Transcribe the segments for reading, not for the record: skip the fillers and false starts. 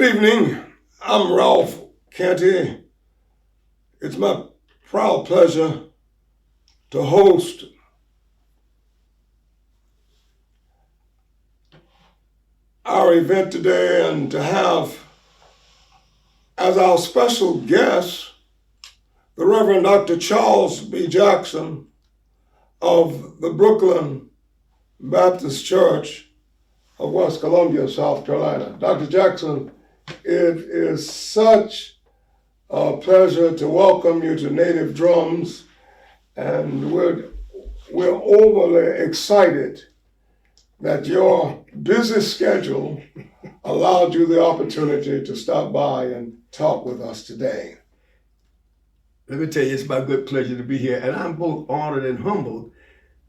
Good evening. I'm Ralph Canty. It's my proud pleasure to host our event today and to have as our special guest the Reverend Dr. Charles B. Jackson of the Brooklyn Baptist Church of West Columbia, South Carolina. Dr. Jackson, it is such a pleasure to welcome you to Native Drums, and we're overly excited that your busy schedule allowed you the opportunity to stop by and talk with us today. Let me tell you, it's my good pleasure to be here, and I'm both honored and humbled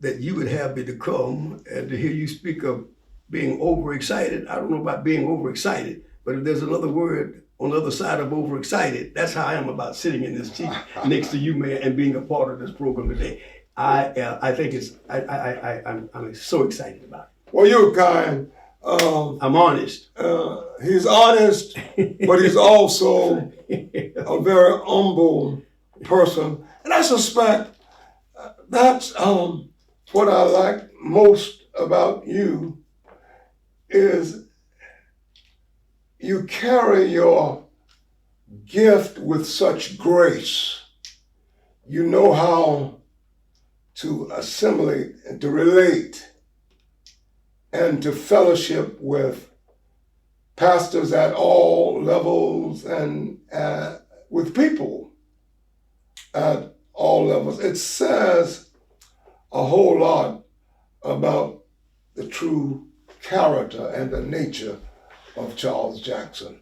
that you would have me to come and to hear you speak of being overexcited. I don't know about being overexcited, but if there's another word on the other side of overexcited, that's how I am about sitting in this seat next to you, man, and being a part of this program today. I think I'm so excited about it. Well, you're kind. I'm honest. He's honest, but he's also a very humble person. And I suspect that's what I like most about you is you carry your gift with such grace. You know how to assimilate and to relate and to fellowship with pastors at all levels and with people at all levels. It says a whole lot about the true character and the nature of Charles Jackson.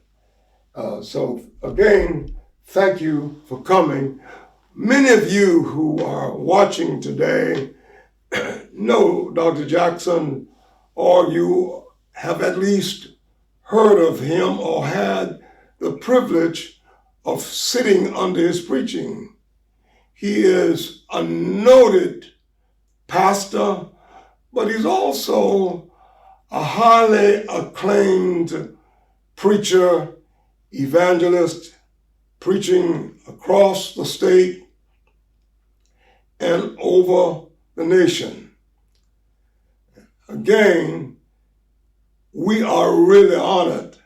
So again, thank you for coming. Many of you who are watching today know Dr. Jackson, or you have at least heard of him or had the privilege of sitting under his preaching. He is a noted pastor, but he's also a highly acclaimed preacher, evangelist, preaching across the state and over the nation. Again, we are really honored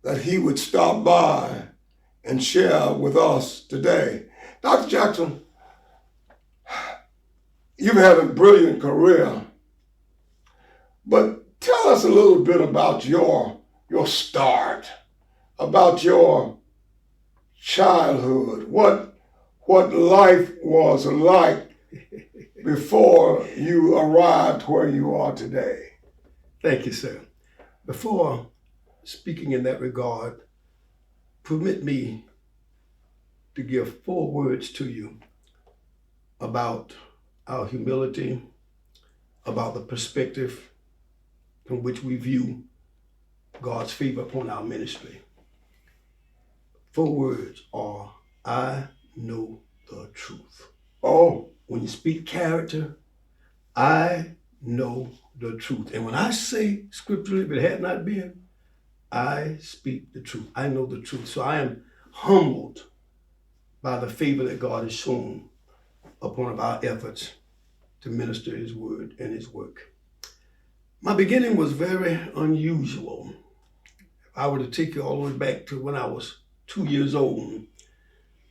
that he would stop by and share with us today. Dr. Jackson, you've had a brilliant career, but tell us a little bit about your start, about your childhood, what life was like before you arrived where you are today. Thank you, sir. Before speaking in that regard, permit me to give 4 words to you about our humility, about the perspective from which we view God's favor upon our ministry. 4 words are, I know the truth. Oh, when you speak character, I know the truth. And when I say scripturally, if it had not been, I speak the truth. I know the truth. So I am humbled by the favor that God has shown upon our efforts to minister his word and his work. My beginning was very unusual. If I were to take you all the way back to when I was 2 years old,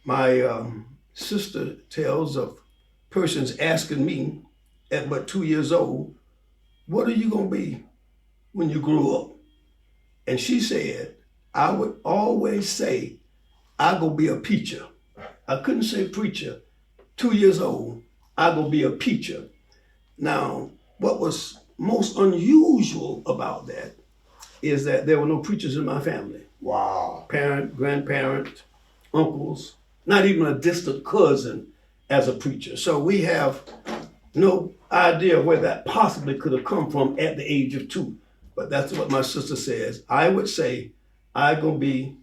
my sister tells of persons asking me at but 2 years old, what are you going to be when you grow up? And she said, I would always say, I'm going to be a preacher. I couldn't say preacher. 2 years old, I'm going to be a preacher. Now, what was most unusual about that is that there were no preachers in my family. wow. Parent, grandparent, uncles, not even a distant cousin as a preacher. So we have no idea where that possibly could have come from at the age of 2. But that's what my sister says. I would say, I'm going to be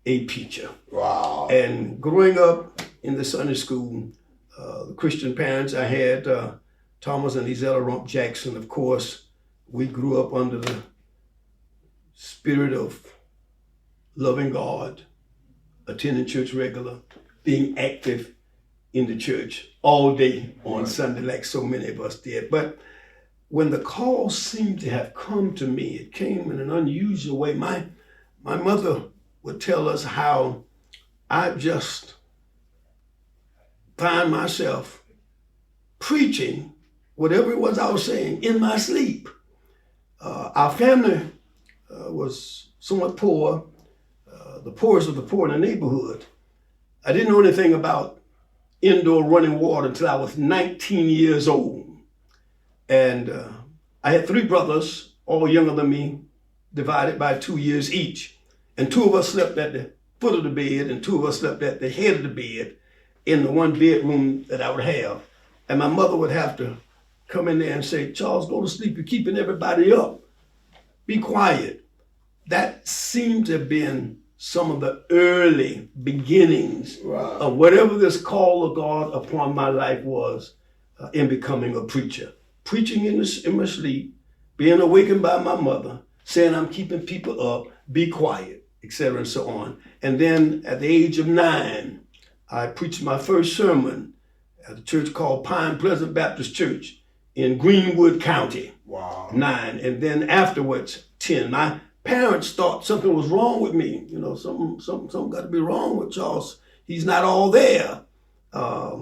a preacher. Wow. And growing up in the Sunday school, the Christian parents I had, Thomas and Isella Rump Jackson, of course, we grew up under the spirit of loving God, attending church regular, being active in the church all day on Sunday like so many of us did. But when the call seemed to have come to me, it came in an unusual way. My mother would tell us how I just find myself preaching whatever it was I was saying in my sleep. Our family was somewhat poor, the poorest of the poor in the neighborhood. I didn't know anything about indoor running water until I was 19 years old. And I had 3 brothers, all younger than me, divided by 2 years each. And 2 of us slept at the foot of the bed and 2 of us slept at the head of the bed in the one bedroom that I would have. And my mother would have to come in there and say, "Charles, go to sleep. You're keeping everybody up. Be quiet." That seemed to have been some of the early beginnings of whatever this call of God upon my life was in becoming a preacher. Preaching in my sleep, being awakened by my mother, saying I'm keeping people up, be quiet, etc. and so on. And then at the age of 9, I preached my first sermon at a church called Pine Pleasant Baptist Church in Greenwood County. Wow. 9. And then afterwards, 10. My parents thought something was wrong with me. You know, something got to be wrong with Charles. He's not all there.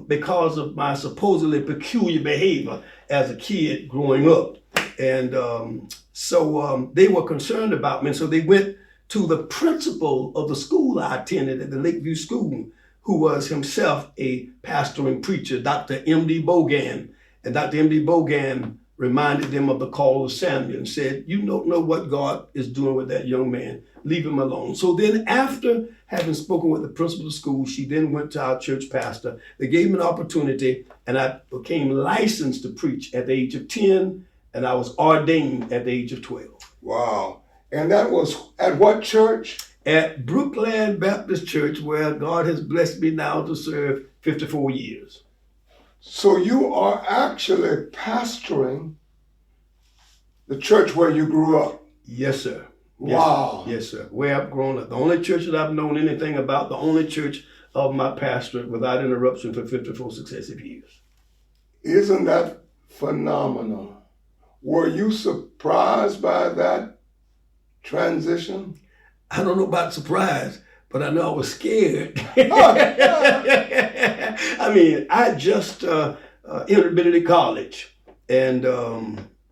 Because of my supposedly peculiar behavior as a kid growing up. And so they were concerned about me. And so they went to the principal of the school I attended at the Lakeview School, who was himself a pastoring preacher, Dr. M.D. Bogan. And Dr. M.D. Bogan reminded them of the call of Samuel and said, "You don't know what God is doing with that young man. Leave him alone." So then after having spoken with the principal of the school, she then went to our church pastor. They gave me an opportunity and I became licensed to preach at the age of 10 and I was ordained at the age of 12. Wow. And that was at what church? At Brookland Baptist Church, where God has blessed me now to serve 54 years. So you are actually pastoring the church where you grew up? Yes, sir. Wow. Yes, sir. Where I've grown up. The only church that I've known anything about, the only church of my pastorate without interruption for 54 successive years. Isn't that phenomenal? Were you surprised by that transition? I don't know about surprise, but I know I was scared. I mean, I just entered Benedict College, and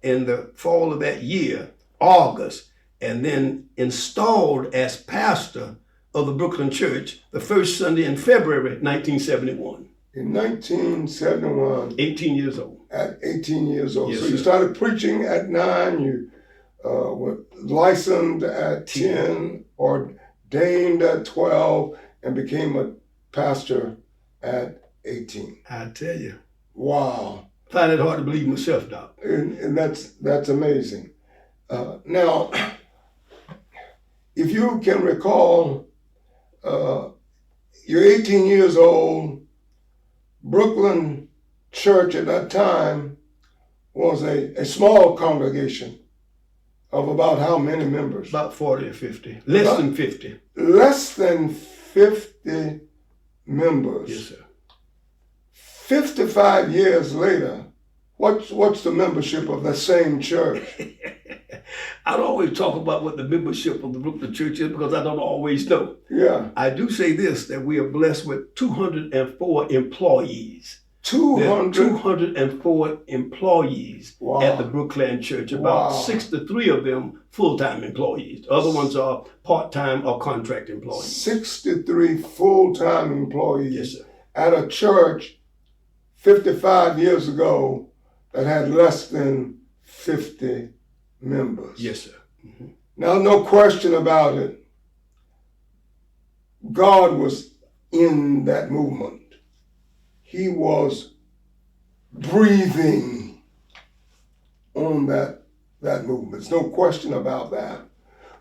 in the fall of that year, August, and then installed as pastor of the Brooklyn Church the first Sunday in February 1971. In 1971. 18 years old. At 18 years old. Yes, so you sir. started preaching at 9, you were licensed at 10, ordained at 12, and became a pastor at 18. I tell you. Wow. Find it hard to believe myself, Doc. And that's amazing. Now, if you can recall, you're 18 years old. Brooklyn Church at that time was a small congregation of about how many members? About 40 or 50. Less than 50. Less than 50 members. Yes, sir. 55 years later, what's the membership of the same church? I don't always talk about what the membership of the Brooklyn Church is because I don't always know. Yeah. I do say this, that we are blessed with 204 employees. 204 employees Wow. at the Brookland Church. About Wow. 63 of them full-time employees. The other ones are part-time or contract employees. 63 full-time employees. Yes, sir. At a church 55 years ago that had less than 50 members. Yes, sir. Mm-hmm. Now, no question about it. God was in that movement. He was breathing on that movement. There's no question about that.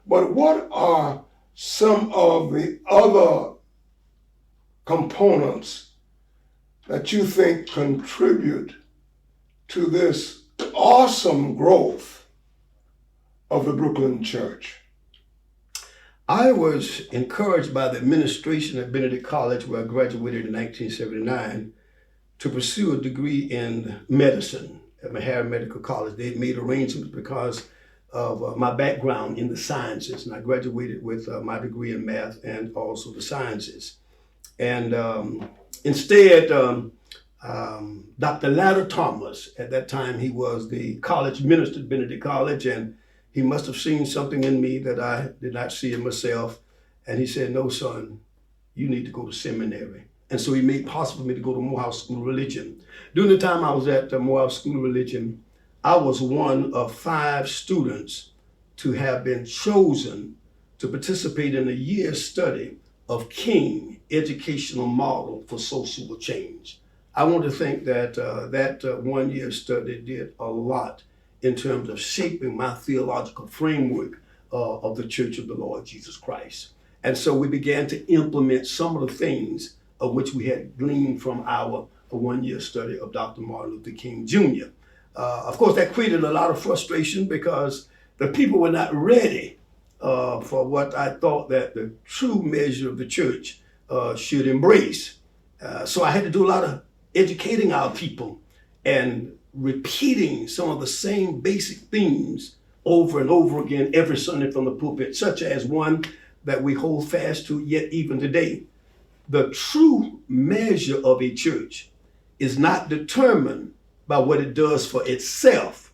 But what are some of the other components that you think contribute to this awesome growth of the Brooklyn Church? I was encouraged by the administration at Benedict College, where I graduated in 1979, to pursue a degree in medicine at Meharry Medical College. They had made arrangements because of my background in the sciences, and I graduated with my degree in math and also the sciences. And instead, Dr. Latta Thomas, at that time, he was the college minister at Benedict College, and he must have seen something in me that I did not see in myself. And he said, "No, son, you need to go to seminary." And so he made possible for me to go to Morehouse School of Religion. During the time I was at Morehouse School of Religion, I was one of 5 students to have been chosen to participate in a year's study of King Educational Model for Social Change. I want to think that that 1 year study did a lot in terms of shaping my theological framework of the Church of the Lord Jesus Christ. And so we began to implement some of the things of which we had gleaned from our 1 year study of Dr. Martin Luther King Jr. Of course, that created a lot of frustration because the people were not ready for what I thought that the true measure of the church should embrace. So I had to do a lot of educating our people and repeating some of the same basic themes over and over again every Sunday from the pulpit, such as one that we hold fast to yet even today. The true measure of a church is not determined by what it does for itself,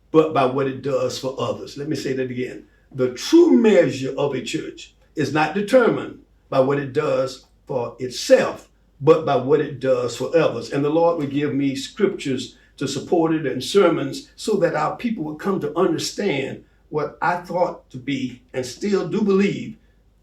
but by what it does for others. Let me say that again. The true measure of a church is not determined by what it does for itself, but by what it does for others. And the Lord would give me scriptures to support it and sermons so that our people would come to understand what I thought to be and still do believe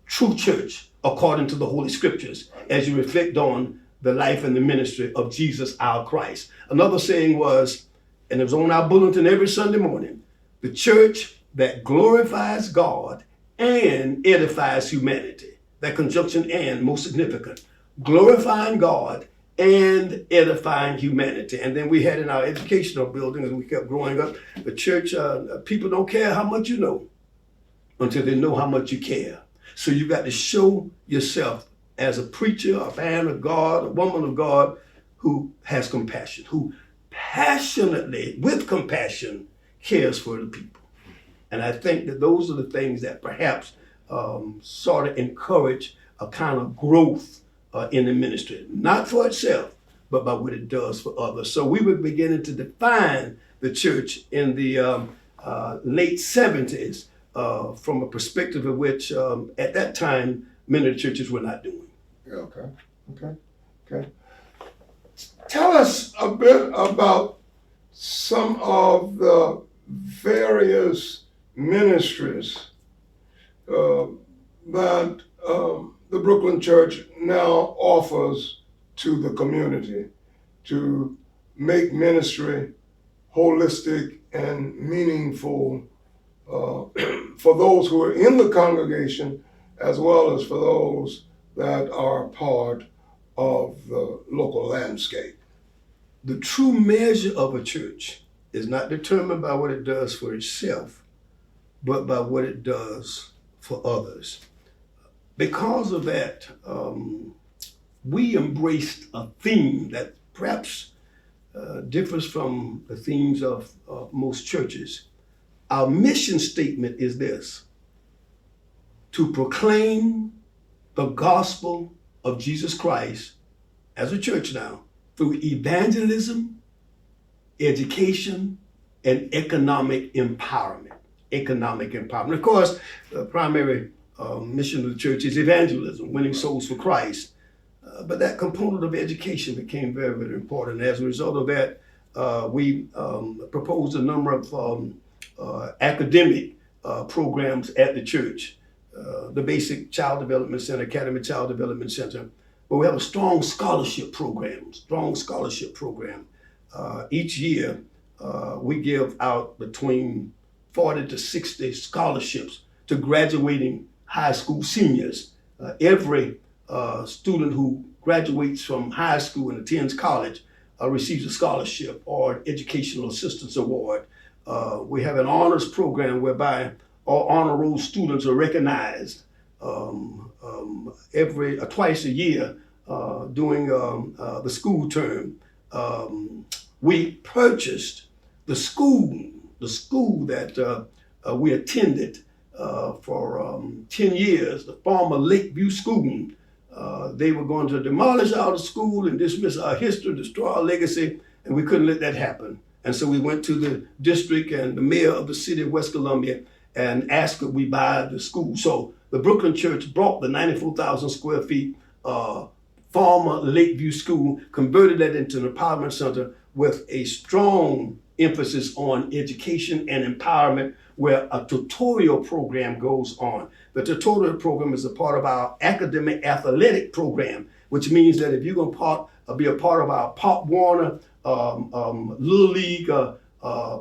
true church according to the Holy Scriptures as you reflect on the life and the ministry of Jesus our Christ. Another saying was, and it was on our bulletin every Sunday morning, the church that glorifies God and edifies humanity. That conjunction "and" most significant. Glorifying God and edifying humanity. And then we had in our educational building, as we kept growing up, the church, people don't care how much you know until they know how much you care. So you got to show yourself as a preacher, a man of God, a woman of God who has compassion, who passionately, with compassion, cares for the people. And I think that those are the things that perhaps sort of encourage a kind of growth in the ministry, not for itself, but by what it does for others. So we were beginning to define the church in the late 70s from a perspective of which at that time many of the churches were not doing. Okay. Tell us a bit about some of the various ministries that the Brooklyn Church now offers to the community to make ministry holistic and meaningful for those who are in the congregation as well as for those that are part of the local landscape. The true measure of a church is not determined by what it does for itself, but by what it does for others. Because of that, we embraced a theme that perhaps differs from the themes of most churches. Our mission statement is this: to proclaim the gospel of Jesus Christ as a church now through evangelism, education, and economic empowerment. Of course, the primary mission of the church is evangelism, winning souls for Christ. But that component of education became very, very important. As a result of that, we proposed a number of academic programs at the church. The Basic Child Development Center, Academy Child Development Center. But we have a strong scholarship program. Each year, we give out between 40 to 60 scholarships to graduating high school seniors. Every student who graduates from high school and attends college receives a scholarship or an educational assistance award. We have an honors program whereby all honor roll students are recognized twice a year during the school term. We purchased the school that we attended for 10 years, the former Lakeview School. They were going to demolish our school and dismiss our history, destroy our legacy, and we couldn't let that happen. And so we went to the district and the mayor of the city of West Columbia and asked could we buy the school. So the Brooklyn Church bought the 94,000 square feet former Lakeview School, converted that into an empowerment center with a strong emphasis on education and empowerment, where a tutorial program goes on. The tutorial program is a part of our academic athletic program, which means that if you're going to be a part of our Pop Warner Little League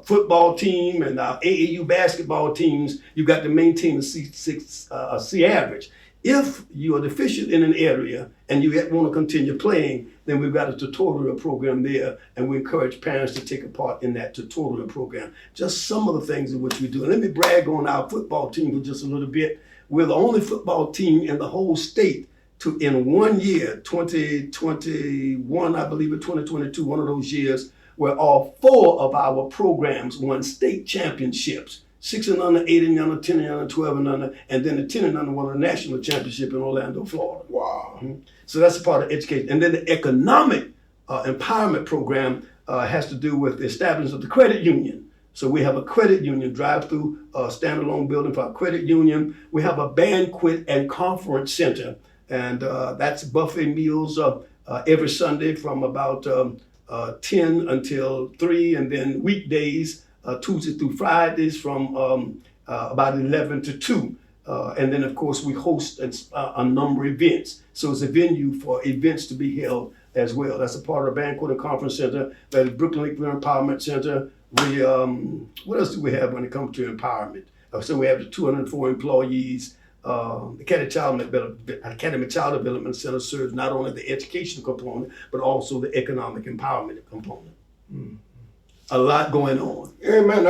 football team and our AAU basketball teams, you got to maintain a C average. If you are deficient in an area and you want to continue playing, then we've got a tutorial program there, and we encourage parents to take a part in that tutorial program. Just some of the things in which we do. And let me brag on our football team for just a little bit. We're the only football team in the whole state to, in 1 year, 2021, I believe, or 2022, one of those years, where all 4 of our programs won state championships. 6 and under, 8 and under, 10 and under, 12 and under, and then the 10 and under won a national championship in Orlando, Florida. Wow. Mm-hmm. So that's a part of education. And then the economic empowerment program has to do with the establishment of the credit union. So we have a credit union, drive-through standalone building for our credit union. We have a banquet and conference center, and that's buffet meals every Sunday from about 10 until 3, and then weekdays, Tuesday through Fridays from about 11 to 2. And then, of course, we host a number of events. So it's a venue for events to be held as well. That's a part of the Banquet and Conference Center. That is Brooklyn Lakeview Empowerment Center. We, what else do we have when it comes to empowerment? So we have the 204 employees. The Academy Child Development Center serves not only the educational component, but also the economic empowerment component. Mm. A lot going on. Yeah, man,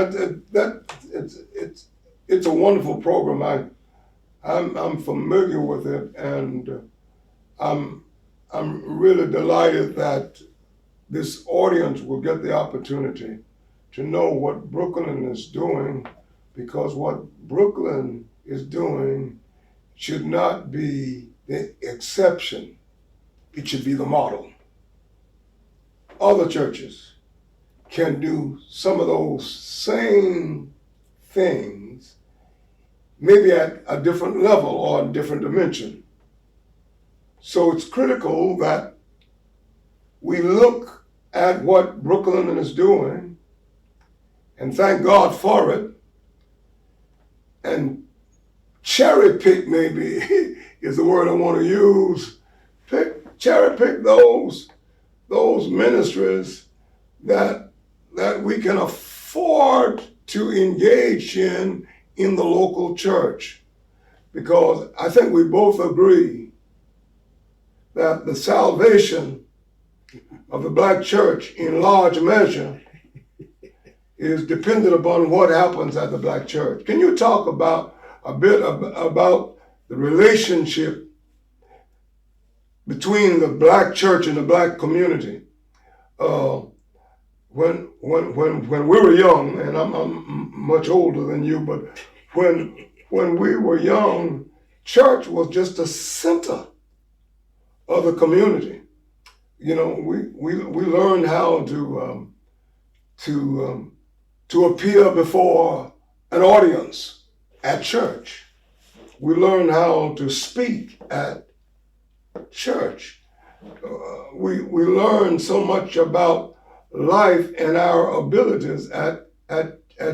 it's a wonderful program. I'm familiar with it, and I'm really delighted that this audience will get the opportunity to know what Brooklyn is doing, because what Brooklyn is doing should not be the exception. It should be the model. Other churches can do some of those same things, maybe at a different level or a different dimension. So it's critical that we look at what Brooklyn is doing and thank God for it, and cherry pick, maybe is the word I want to use. Cherry pick those ministries that we can afford to engage in the local church. Because I think we both agree that the salvation of the black church in large measure is dependent upon what happens at the black church. Can you talk about a bit about the relationship between the black church and the black community? When we were young, and I'm much older than you, but when we were young, church was just a center of the community. You know, we learned how to appear before an audience at church. We learned how to speak at church. We learned so much about life and our abilities at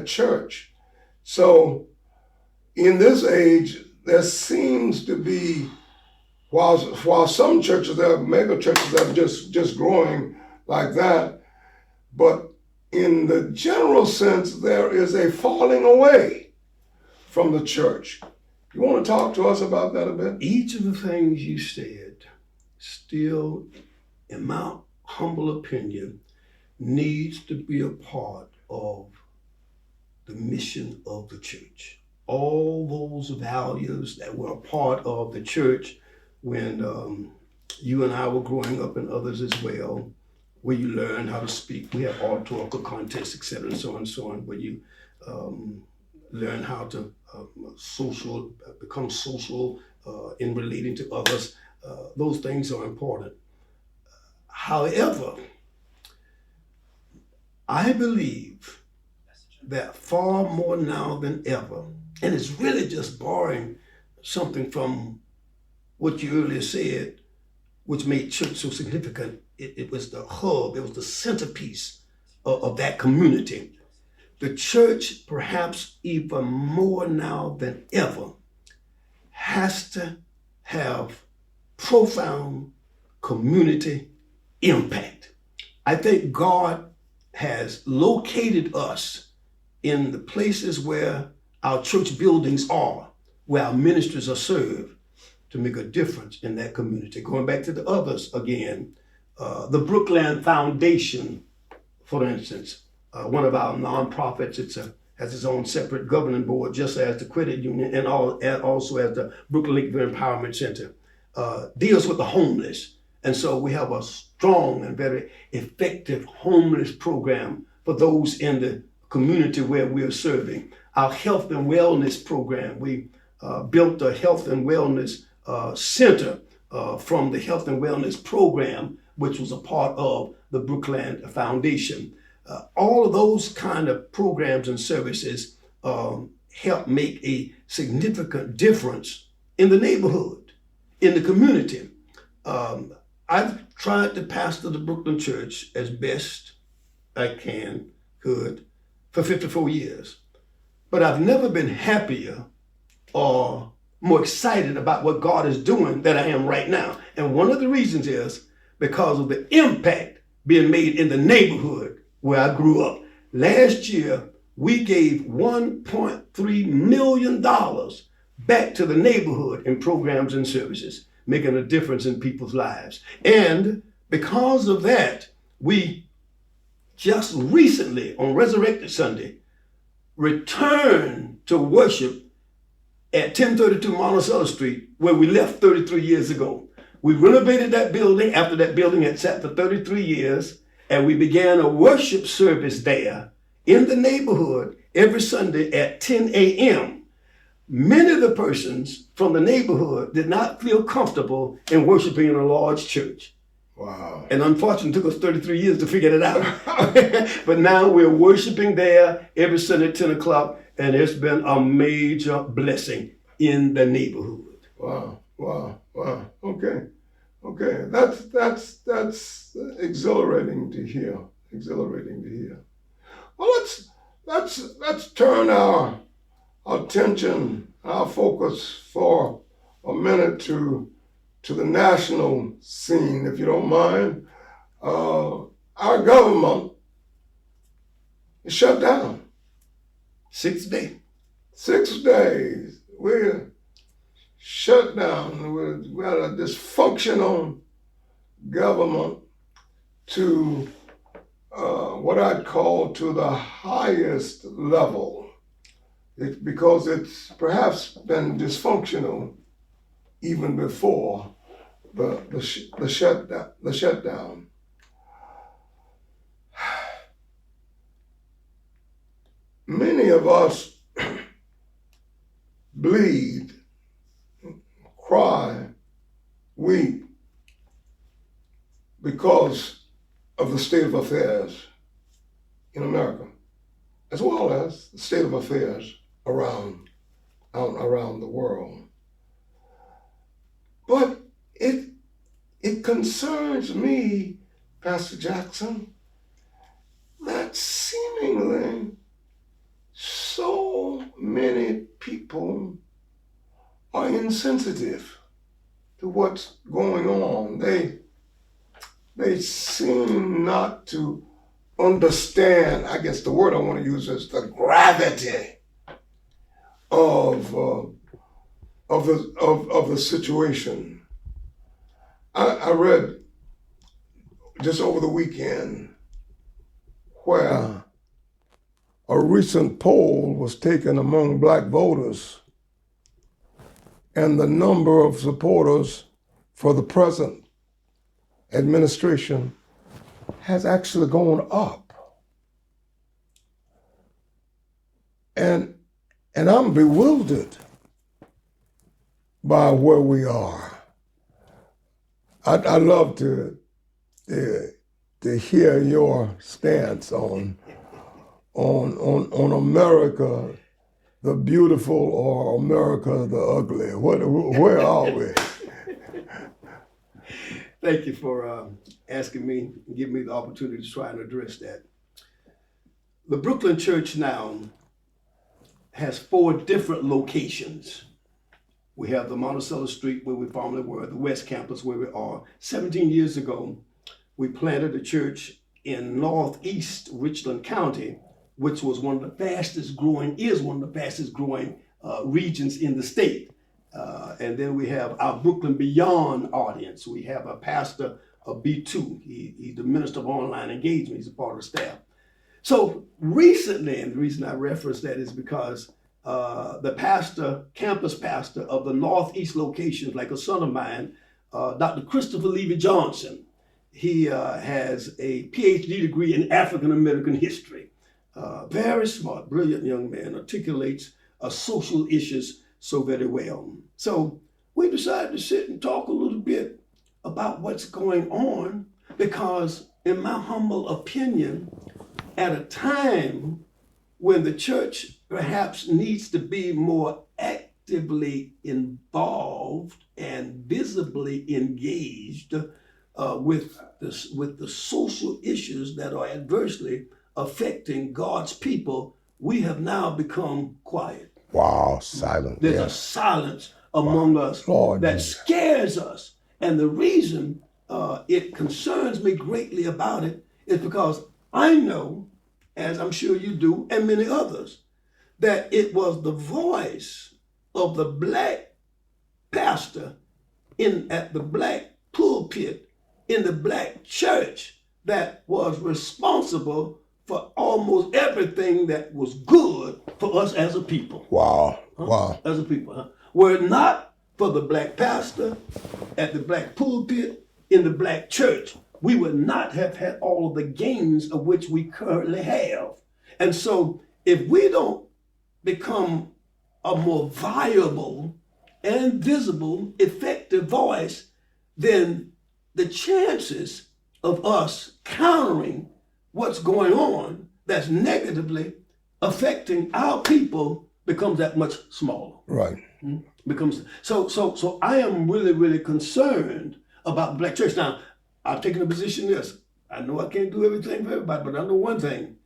church. So in this age, there seems to be, while some churches have, mega churches that are just growing like that, but in the general sense, there is a falling away from the church. You want to talk to us about that a bit? Each of the things you said still, in my humble opinion, needs to be a part of the mission of the church. all those values that were a part of the church when you and I were growing up, and others as well, where you learn how to speak. We have oratorical contests, etc., and so on and so on, where you learn how to become social in relating to others. Those things are important. However, I believe that far more now than ever, and it's really just borrowing something from what you earlier said, which made church so significant. It was the hub, it was the centerpiece of that community. The church, perhaps even more now than ever, has to have profound community impact. I think God has located us in the places where our church buildings are, where our ministries are served, to make a difference in that community. Going back to the others again, the Brookland Foundation, for instance, one of our nonprofits, has its own separate governing board, just as the credit union and also as the Brooklyn Lakeville Empowerment Center, deals with the homeless. And so we have a strong and very effective homeless program for those in the community where we're serving. Our health and wellness program, we built a health and wellness center from the health and wellness program, which was a part of the Brookland Foundation. All of those kind of programs and services help make a significant difference in the neighborhood, in the community. I've tried to pastor the Brooklyn Church as best I could, for 54 years. But I've never been happier or more excited about what God is doing than I am right now. And one of the reasons is because of the impact being made in the neighborhood where I grew up. Last year, we gave $1.3 million back to the neighborhood in programs and services, making a difference in people's lives. And because of that, we just recently, on Resurrected Sunday, returned to worship at 1032 Monticello Street, where we left 33 years ago. We renovated that building after that building had sat for 33 years, and we began a worship service there in the neighborhood every Sunday at 10 a.m. Many of the persons from the neighborhood did not feel comfortable in worshiping in a large church. Wow. And unfortunately, it took us 33 years to figure it out. But now we're worshiping there every Sunday at 10 o'clock, and it's been a major blessing in the neighborhood. Wow. Okay. That's exhilarating to hear. Well, let's turn our attention, our focus for a minute to the national scene, if you don't mind. Our government is shut down. 6 days. 6 days. We're shut down. We had a dysfunctional government to what I'd call to the highest level. Because it's perhaps been dysfunctional even before the shutdown. Many of us bleed, cry, weep because of the state of affairs in America, as well as the state of affairs around the world. But it concerns me, Pastor Jackson, that seemingly so many people are insensitive to what's going on. They seem not to understand, I guess the word I want to use is the gravity of the situation. I read just over the weekend where a recent poll was taken among black voters, and the number of supporters for the present administration has actually gone up. And I'm bewildered by where we are. I'd love to hear your stance on America the beautiful or America the ugly. Where are we? Thank you for asking me and giving me the opportunity to try and address that. The Brooklyn Church now has 4 different locations. We have the Monticello Street where we formerly were, the West Campus where we are. 17 years ago, we planted a church in Northeast Richland County, which was is one of the fastest growing regions in the state. And then we have our Brooklyn Beyond audience. We have a pastor of B2. He's the minister of online engagement. He's a part of the staff. So recently, and the reason I reference that is because the campus pastor of the Northeast locations, like a son of mine, Dr. Christopher Levy Johnson, he has a PhD degree in African American history. Very smart, brilliant young man, articulates social issues so very well. So we decided to sit and talk a little bit about what's going on, because in my humble opinion, at a time when the church perhaps needs to be more actively involved and visibly engaged with the social issues that are adversely affecting God's people, we have now become quiet. Wow, silent. There's a silence among us that scares us. And the reason it concerns me greatly about it is because I know, as I'm sure you do, and many others, that it was the voice of the black pastor at the black pulpit in the black church that was responsible for almost everything that was good for us as a people. Wow. Wow. As a people. Were it not for the black pastor at the black pulpit in the black church, we would not have had all of the gains of which we currently have. And so if we don't become a more viable and visible, effective voice, then the chances of us countering what's going on that's negatively affecting our people becomes that much smaller. Right. So I am really, really concerned about the black church. Now, I've taken a position this. I know I can't do everything for everybody, but I know one thing.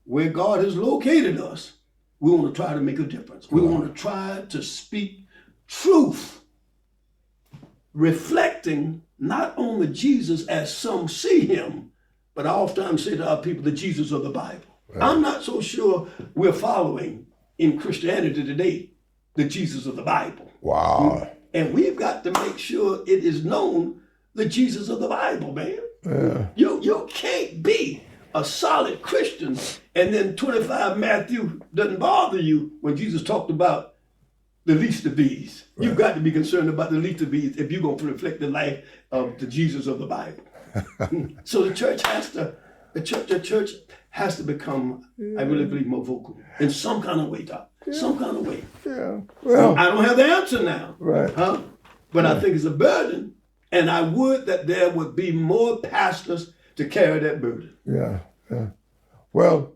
Where God has located us, we want to try to make a difference. We want to try to speak truth, reflecting not only Jesus as some see him, but I oftentimes say to our people, the Jesus of the Bible. Right. I'm not so sure we're following in Christianity today the Jesus of the Bible. Wow. And we've got to make sure it is known the Jesus of the Bible, man. Yeah. You can't be a solid Christian and then 25 Matthew doesn't bother you when Jesus talked about the least of these. Right. You've got to be concerned about the least of these if you're going to reflect the life of the Jesus of the Bible. So the church has to become, I really believe, more vocal in some kind of way, Doc. Yeah. Some kind of way. Yeah. Well, I don't have the answer now. Right. But I think it's a burden, and I would that there would be more pastors to carry that burden. Yeah. Yeah. Well,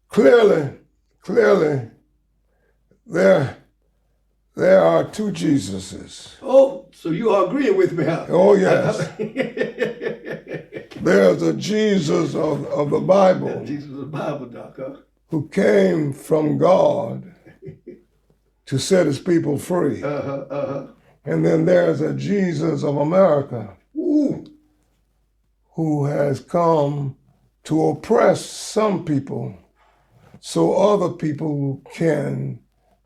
clearly, there are two Jesuses. Oh, so you are agreeing with me, huh? Oh, yes. There's a Jesus of the Bible. Jesus of the Bible, Doc, huh? Who came from God to set his people free. And then there's a Jesus of America who has come to oppress some people so other people can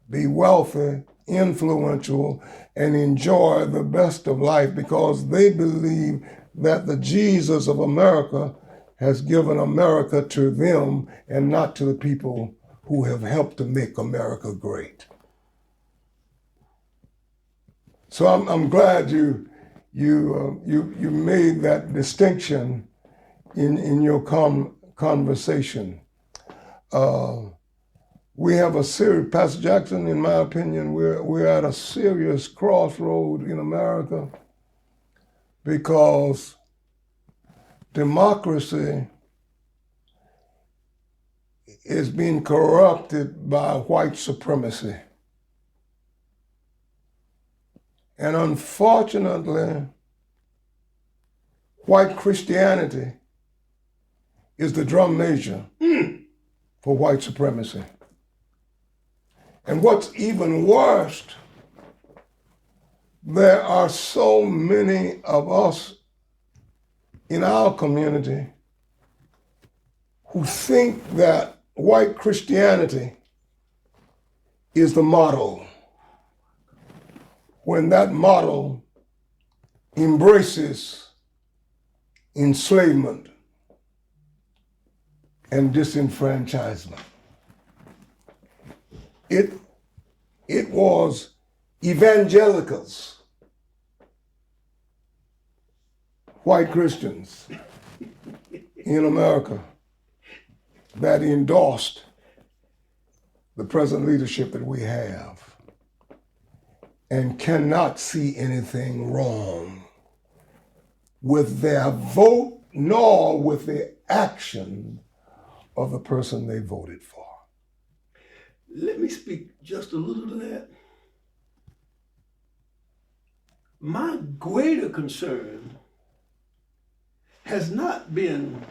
be wealthy, influential, and enjoy the best of life because they believe that the Jesus of America has given America to them and not to the people who have helped to make America great. So I'm glad you made that distinction in your conversation. We have a serious, Pastor Jackson, in my opinion, we're at a serious crossroad in America because democracy is being corrupted by white supremacy. And unfortunately, white Christianity is the drum major for white supremacy. And what's even worse, there are so many of us in our community who think that white Christianity is the model, when that model embraces enslavement and disenfranchisement. It was evangelicals, white Christians in America, that endorsed the present leadership that we have and cannot see anything wrong with their vote nor with the action of the person they voted for. Let me speak just a little to that. My greater concern has not been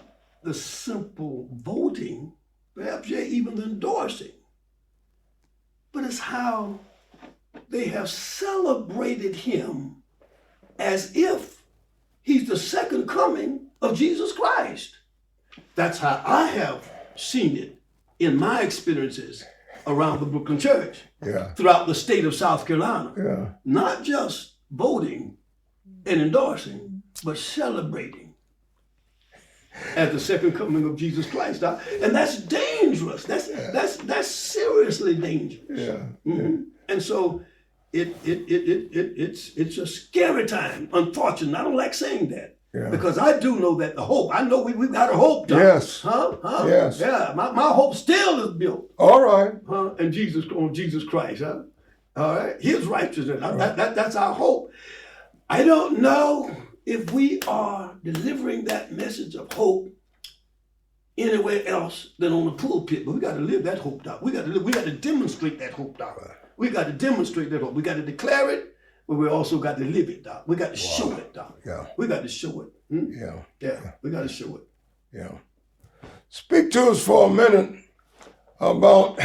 the simple voting, perhaps even the endorsing, but it's how they have celebrated him as if he's the second coming of Jesus Christ. That's how I have seen it in my experiences around the Brooklyn Church, throughout the state of South Carolina. Not just voting and endorsing, but celebrating as the second coming of Jesus Christ. And that's dangerous. That's seriously dangerous. And so it's a scary time, unfortunately. I don't like saying that. Because I do know that the hope, I know we've got a hope, Doc. Yes. Yes. Yeah, my hope still is built. All right. And Jesus Christ, All right? His righteousness. Right. That's our hope. I don't know if we are delivering that message of hope anywhere else than on the pulpit, but we got to live that hope, Doc. We got to demonstrate that hope, Doc. Right. We got to demonstrate that hope. We got to declare it, but we also got to live it, Doc. We got to show it, Doc. We got to show it. We got to show it. Speak to us for a minute about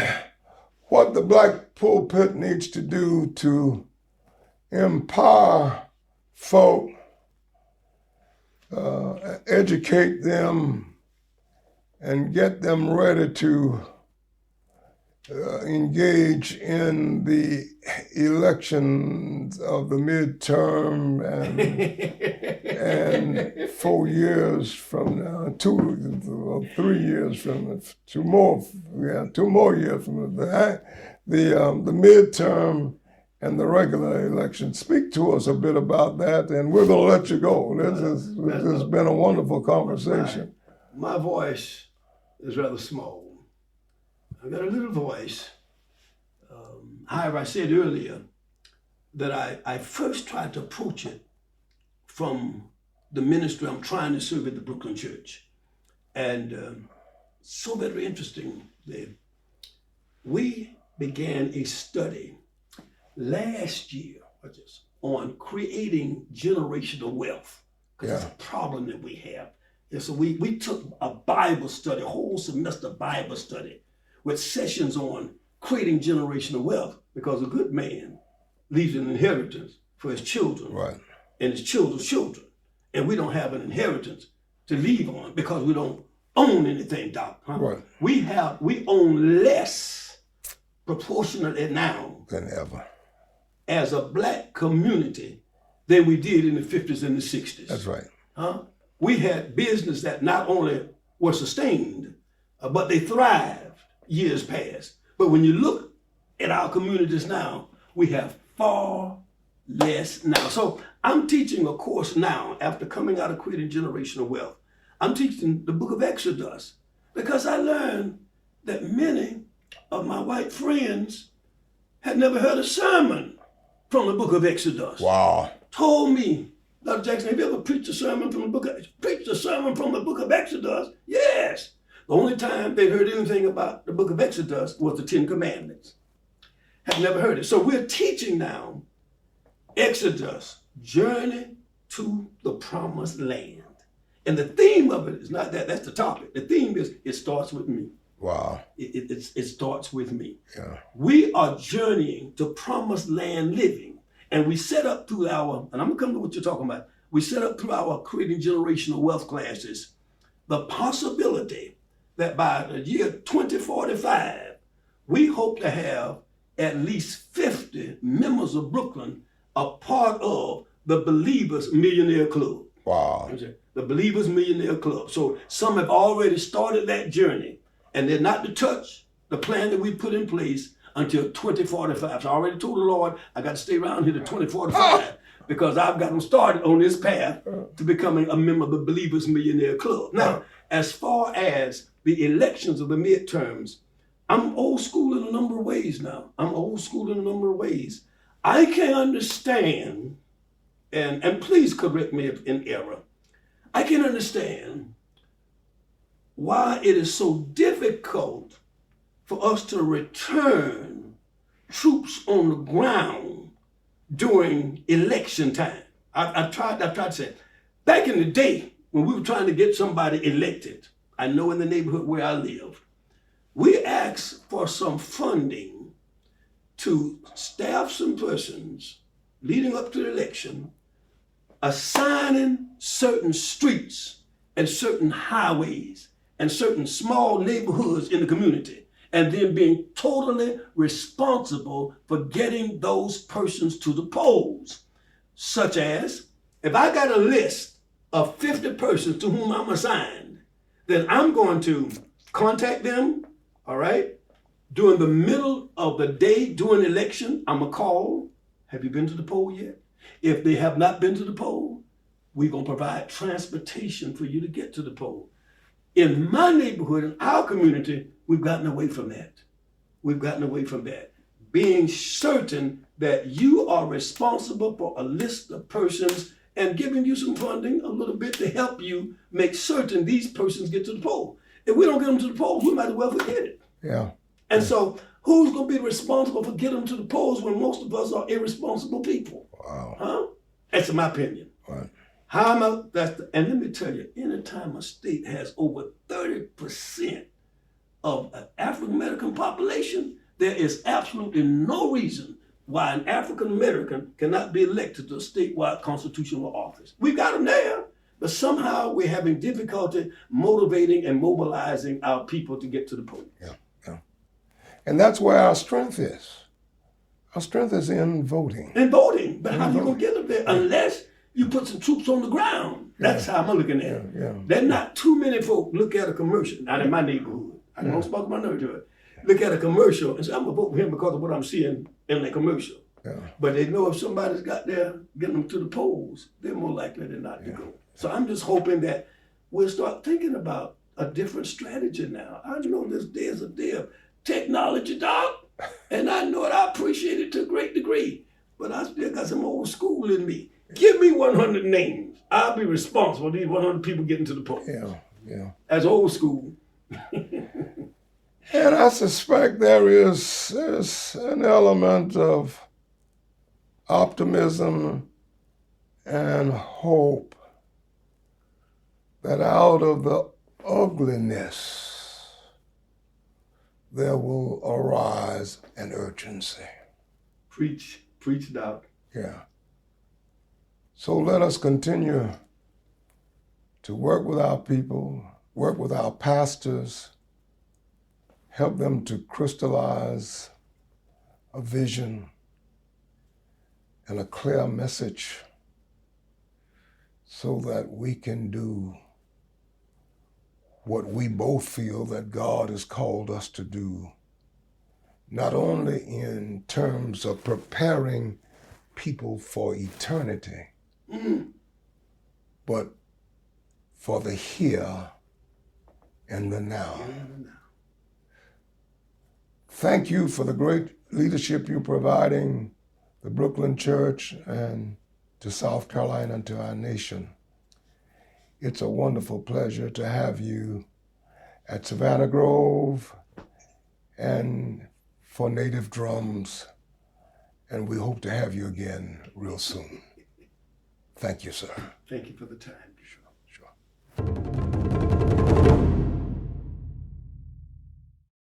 what the black pulpit needs to do to empower folk, educate them, and get them ready to engage in the elections of the midterm and 4 years from now, 3 years from now, 2 more years from now, the midterm and the regular election. Speak to us a bit about that, and we're going to let you go. This has been a wonderful conversation. My voice is rather small. I've got a little voice. However, I said earlier that I first tried to approach it from the ministry I'm trying to serve at the Brooklyn Church. And so very interesting, Dave. We began a study last year on creating generational wealth, because it's a problem that we have. And so we took a Bible study, a whole semester Bible study, with sessions on creating generational wealth, because a good man leaves an inheritance for his children and his children's children. And we don't have an inheritance to leave on because we don't own anything, Doc. We own less proportionately now than ever as a black community than we did in the 50s and the 60s. That's right. We had business that not only were sustained, but they thrived years past. But when you look at our communities now, we have far less now. So I'm teaching a course now after coming out of creating generational wealth. I'm teaching the book of Exodus because I learned that many of my white friends had never heard a sermon from the book of Exodus. Wow. Told me, Dr. Jackson, have you ever preached a sermon from the book of Exodus? Yes. The only time they heard anything about the book of Exodus was the Ten Commandments. Had never heard it. So we're teaching now Exodus, Journey to the Promised Land. And the theme of it is not that, that's the topic. The theme is, it starts with me. Wow. It starts with me. Yeah. We are journeying to promised land living. And we set up through our, and I'm going to come to what you're talking about, we set up through our creating generational wealth classes the possibility that by the year 2045, we hope to have at least 50 members of Brooklyn a part of the Believers Millionaire Club. Wow. The Believers Millionaire Club. So some have already started that journey, and they're not to touch the plan that we put in place until 2045. So I already told the Lord I got to stay around here to 2045 because I've got them started on this path to becoming a member of the Believers Millionaire Club. Now, as far as the elections of the midterms, I'm old school in a number of ways now. I can understand, and please correct me if in error, I can understand why it is so difficult for us to return troops on the ground during election time. I tried to say, back in the day when we were trying to get somebody elected, I know in the neighborhood where I live, we asked for some funding to staff some persons leading up to the election, assigning certain streets and certain highways and certain small neighborhoods in the community, and then being totally responsible for getting those persons to the polls. Such as, if I got a list of 50 persons to whom I'm assigned, then I'm going to contact them, all right? During the middle of the day during the election, I'm going to call, have you been to the poll yet? If they have not been to the poll, we're going to provide transportation for you to get to the poll. In my neighborhood, in our community, we've gotten away from that. Being certain that you are responsible for a list of persons and giving you some funding a little bit to help you make certain these persons get to the poll. If we don't get them to the polls, we might as well forget it. Yeah. And so who's going to be responsible for getting them to the polls when most of us are irresponsible people? Wow. Huh? That's my opinion. Right. And let me tell you, anytime a state has over 30% of an African American population, there is absolutely no reason why an African American cannot be elected to a statewide constitutional office. We got them there, but somehow we're having difficulty motivating and mobilizing our people to get to the polls. Yeah. And that's where our strength is. Our strength is in voting. But how are you going to get them there unless you put some troops on the ground? That's how I'm looking at it. Yeah. There's not too many folk look at a commercial, not in my neighborhood. I don't spoke my neighborhood. Look at a commercial and say, I'm going to vote for him because of what I'm seeing in the commercial. Yeah. But they know if somebody's got there getting them to the polls, they're more likely than not to go. So I'm just hoping that we'll start thinking about a different strategy now. I know this day is a day of technology, Doc, and I know it. I appreciate it to a great degree, but I still got some old school in me. Give me 100 names. I'll be responsible for these 100 people getting to the polls. Yeah. As old school. And I suspect there's an element of optimism and hope that out of the ugliness there will arise an urgency. Preach, Doc. Yeah. So let us continue to work with our people, work with our pastors, help them to crystallize a vision and a clear message so that we can do what we both feel that God has called us to do, not only in terms of preparing people for eternity, but for the here and the now. Thank you for the great leadership you're providing the Brooklyn Church and to South Carolina and to our nation. It's a wonderful pleasure to have you at Savannah Grove and for Native Drums, and we hope to have you again real soon. Thank you, sir. Thank you for the time, Bishop.